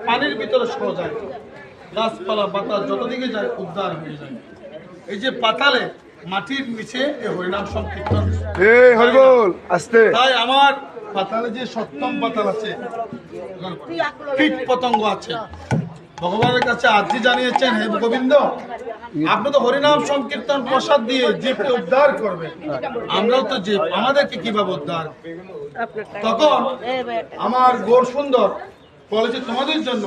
পানির ভিতরে সহ যায়, গাছপালা বাতাস যতদিকে যায় উদ্ধার হয়ে যায়। এই যে পাতালে মাটির নিচে এই হরিনাম সংকীর্তন, তাই আমার পাতালে যে সপ্তম পাতাল আছে, কীট পতঙ্গ আছে, ভগবানের কাছে আর্জি জানিয়েছেন, হে গোবিন্দ আপনি তো হরিনাম সংকীর্তন প্রসাদ দিয়ে জীবকে উদ্ধার করবে, আমরাও তো জীব, আমাদেরকে কিভাবে উদ্ধার? তখন আমার গৌর সুন্দর বলেছে তোমাদের জন্য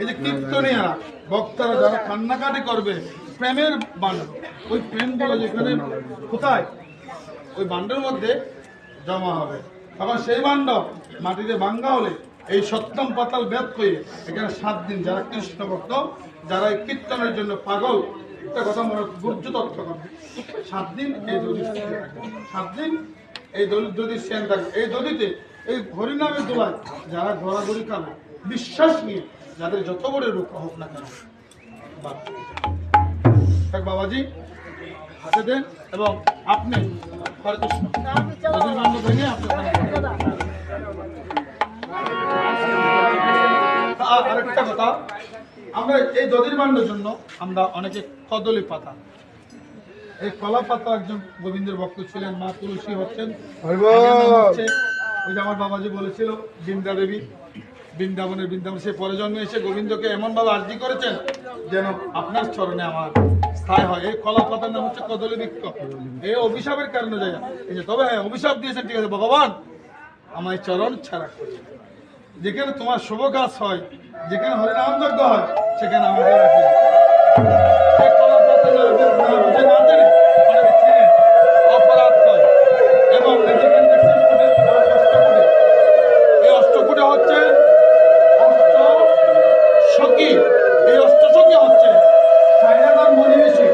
এই যে কীর্তনিয়া বক্তারা যারা কান্নাকাটি করবে, প্রেমের বান্ড, ওই প্রেমগুলো যেখানে কোথায় ওই বান্ডের মধ্যে জমা হবে, তখন সেই বান্ড মাটিতে ভাঙ্গা হলে এই সপ্তম পাতাল বেদ করে এখানে 7 দিন যারা কৃষ্ণ ভক্ত, যারা এই কীর্তনের জন্য পাগল, একটা কথা মনে গুর্জ তথ্য করবে, 7 দিন এই দধি 7 দিন এই দধি সেন থাকবে। এই দধিতে এই হরিনামের দোলায় যারা ঘোরাঘুরি খাবে, বিশ্বাস নিয়ে যাদের যত বড় রূপ হোক না কেন, বাবাজি হাতে দেন এবং আপনি হরে কৃষ্ণ দধির বান্ড ভেঙে আপনি আরেকটা কথা, আমরা এই দধির বান্ডের জন্য আমরা অনেকে কদলী পাতা, এই কলা পাতা একজন গোবিন্দের ভক্ত ছিলেন, মা তুলসী হচ্ছেন, ওই যে আমার বাবাজি বলেছিল বৃন্দা দেবী, বৃন্দাবনের বৃন্দাবন, সে পরে জন্মে এসে গোবিন্দকে এমন ভাবে আরজি করেছেন যেন আপনার চরণে আমার স্থায়ী হয়। এই কলা পাতার নাম হচ্ছে কদলী বৃক্ষ, এই অভিশাপের কারণে যায় এই যে, তবে হ্যাঁ অভিশাপ দিয়েছেন ঠিক আছে, ভগবান আমার এই চরণ ছাড়া করে, যেখানে তোমার শুভ কাজ হয়, যেখানে হরিনাম যজ্ঞ হয়, সেখানে আমাদের রাখি অপরাধ হয়। এবং এই অষ্টকূটে হচ্ছে অষ্টসখী, এই অষ্টসখী হচ্ছে সাইরাদার মণিঋষি,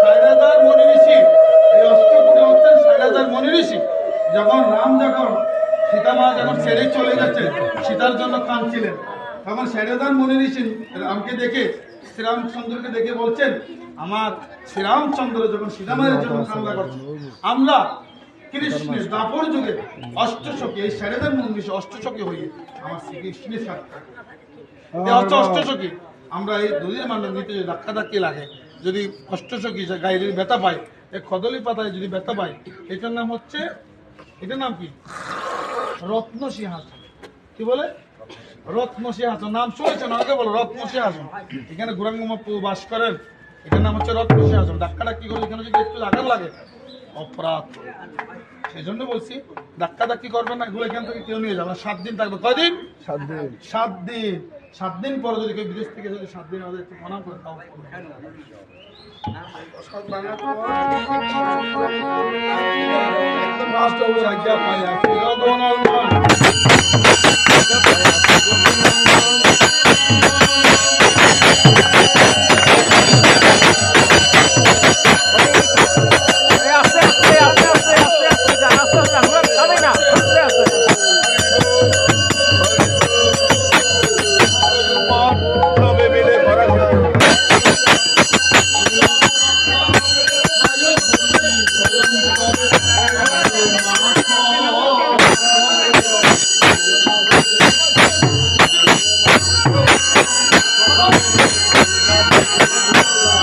সাইরাদার মণিঋষি, এই অষ্টকূটে হচ্ছে সাইরাদার মণিঋষি। যখন রাম যখন সীতা মা যখন ছেড়ে চলে গেছে, সীতার জন্য কাঁদছিলেন, তখন সাইরাদার মণিঋষি রামকে দেখে, শ্রীরামচন্দ্রকে দেখে বলছেন, আমার শ্রীরামচন্দ্র যখন সীতামায়ের জন্য কান্না করছে, আমরা কৃষ্ণের দ্বাপর যুগে অষ্টসখী, এই সাইরাদার মণিঋষি অষ্টসখী হয়ে আমার শ্রীকৃষ্ণের সাক্ষাৎ হচ্ছে অষ্টসখী। আমরা এই দধির বান্ড নিতে ধাক্কা ধাক্কি লাগে, যদি অষ্টসখী গায়ের ব্যথা পায়, এই কদলী পাতায় যদি ব্যথা পায়, এটার নাম হচ্ছে, এটার নাম কি? রত্ন সিংহাসন। কি বলে? রত্ন সিংহাসন, নাম শুনেছেন অনেকে বলো রত্ন সিংহাসন, এখানে গৌরাঙ্গমা বাস করেন, এটার নাম হচ্ছে রত্ন সিংহাসন। ধাক্কা ধাক্কি করে এখানে যদি একটু আঘাত লাগে অপরাধ, সেই জন্য বলছি ধাক্কা ধাক্কি করবেন না, এগুলো এখান থেকে কেউ নিয়ে যাবে। 7 দিন থাকবে, কয়দিন? 7 দিন। 7 দিন, 7 দিন পরে যদি কেউ বিদেশ থেকে যদি 7 দিন আমাদের একটু প্রণাম করে তাও একদম লাস্ট অবস্থা আজ্ঞা পাই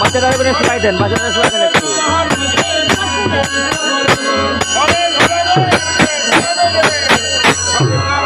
বাচ্চারা শিখাই দেন, বাচ্চারা শিখাই দেন একটু।